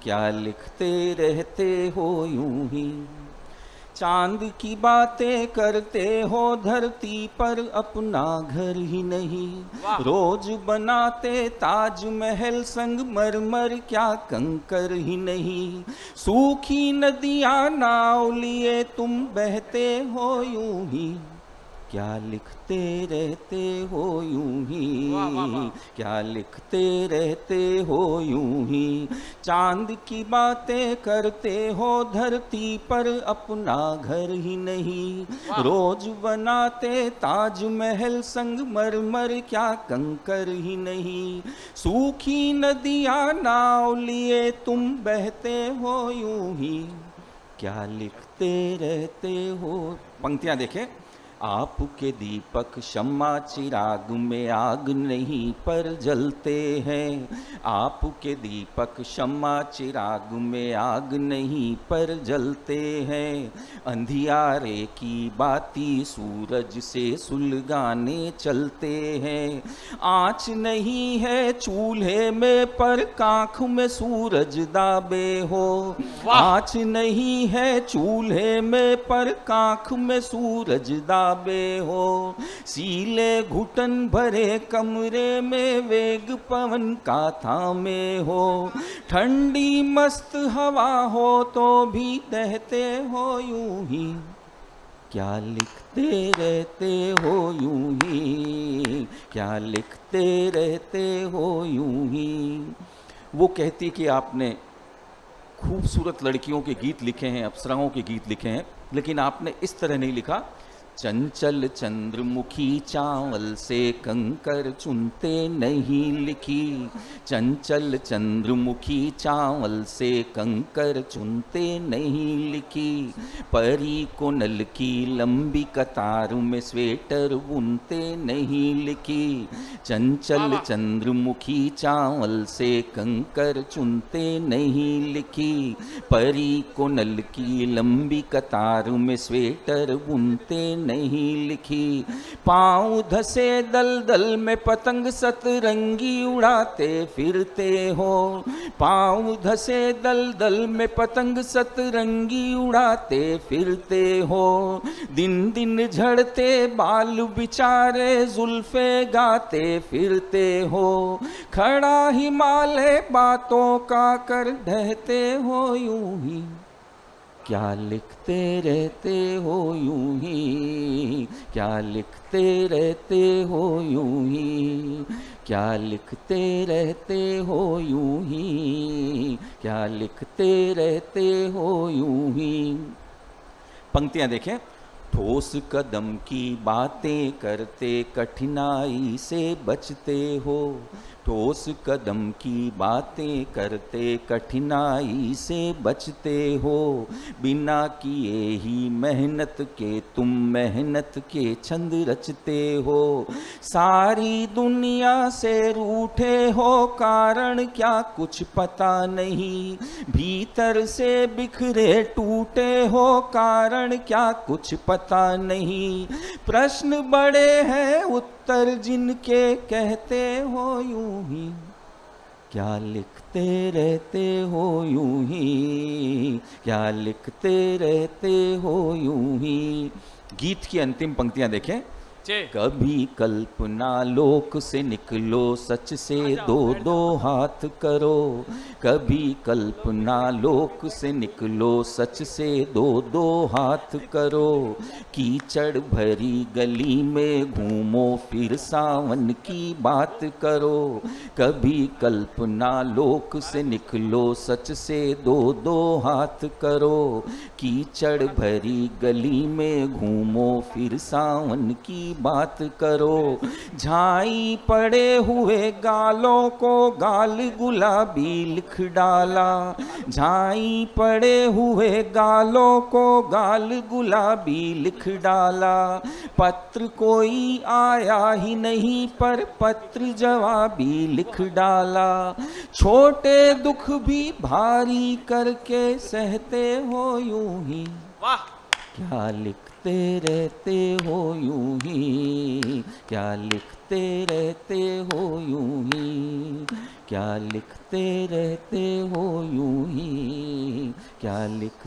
क्या लिखते रहते हो यूं ही। चांद की बातें करते हो धरती पर अपना घर ही नहीं। रोज बनाते ताजमहल संगमरमर क्या कंकर ही नहीं। सूखी नदियां नाव लिए तुम बहते हो यूं ही। क्या लिखते रहते हो यूं ही। क्या लिखते रहते हो यूं ही। चांद की बातें करते हो धरती पर अपना घर ही नहीं। रोज बनाते ताजमहल संगमरमर क्या कंकर ही नहीं। सूखी नदियां नाव लिए तुम बहते हो यूं ही। क्या लिखते रहते हो। पंक्तियां देखें। आपके दीपक शम्मा चिराग में आग नहीं पर जलते हैं। आपके दीपक शम्मा चिराग में आग नहीं पर जलते हैं। अंधियारे की बाती सूरज से सुलगाने चलते हैं। आँच नहीं है चूल्हे में पर काख में सूरज दाबे हो। आँच नहीं है चूल्हे में पर काख में सूरज दाबे हो। सीले घुटन भरे कमरे में वेग पवन का थामे हो। ठंडी मस्त हवा हो तो भी दहते हो यूं ही। क्या लिखते रहते हो यूं ही। क्या लिखते रहते हो यूं ही। वो कहती कि आपने खूबसूरत लड़कियों के गीत लिखे हैं, अप्सराओं के गीत लिखे हैं, लेकिन आपने इस तरह नहीं लिखा। चंचल चंद्रमुखी चावल से कंकर चुनते नहीं लिखी। चंचल चंद्रमुखी चावल से कंकर चुनते नहीं लिखी। परी को नल की लंबी कतार में स्वेटर बुनते नहीं लिखी। चंचल चंद्रमुखी चावल से कंकर चुनते नहीं लिखी। परी को नल की लंबी कतार में स्वेटर बुनते नहीं लिखी। पाँव धसे दलदल में पतंग सतरंगी उड़ाते फिरते हो। पाँव धसे दलदल में पतंग सतरंगी उड़ाते फिरते हो। दिन दिन झड़ते बाल बिचारे जुल्फे गाते फिरते हो। खड़ा हिमालय बातों का कर ढहते हो यूं ही। क्या लिखते रहते हो यूं ही। क्या लिखते रहते हो यूं ही। क्या लिखते रहते हो यूं ही। क्या लिखते रहते हो यूं ही। पंक्तियां देखें। ठोस कदम की बातें करते कठिनाई से बचते हो। ठोस कदम की बातें करते कठिनाई से बचते हो। बिना किए ही मेहनत के तुम मेहनत के छंद रचते हो। सारी दुनिया से रूठे हो कारण क्या कुछ पता नहीं। भीतर से बिखरे टूटे हो कारण क्या कुछ पता नहीं। प्रश्न बड़े हैं उत्तर जिनके कहते हो यूं ही। क्या लिखते रहते हो यूं ही। क्या लिखते रहते हो यूं ही। गीत की अंतिम पंक्तियां देखें। कभी कल्पना लोक से निकलो सच से दो दो हाथ करो। कभी कल्पना लोक से निकलो सच से दो दो हाथ करो। कीचड़ भरी गली में घूमो फिर सावन की बात करो। कभी कल्पना लोक से निकलो सच से दो दो हाथ करो। कीचड़ भरी गली में घूमो फिर सावन की बात करो। झाई पड़े हुए गालों को गाल गुलाबी लिख डाला। झाई पड़े हुए गालों को गाल गुलाबी लिख डाला। पत्र कोई आया ही नहीं पर पत्र जवाबी लिख डाला। छोटे दुख भी भारी करके सहते हो यूं ही। क्या लिखते लिखते रहते हो यूं ही, क्या लिखते रहते हो यूं ही, क्या लिखते रहते हो यूं ही, क्या लिख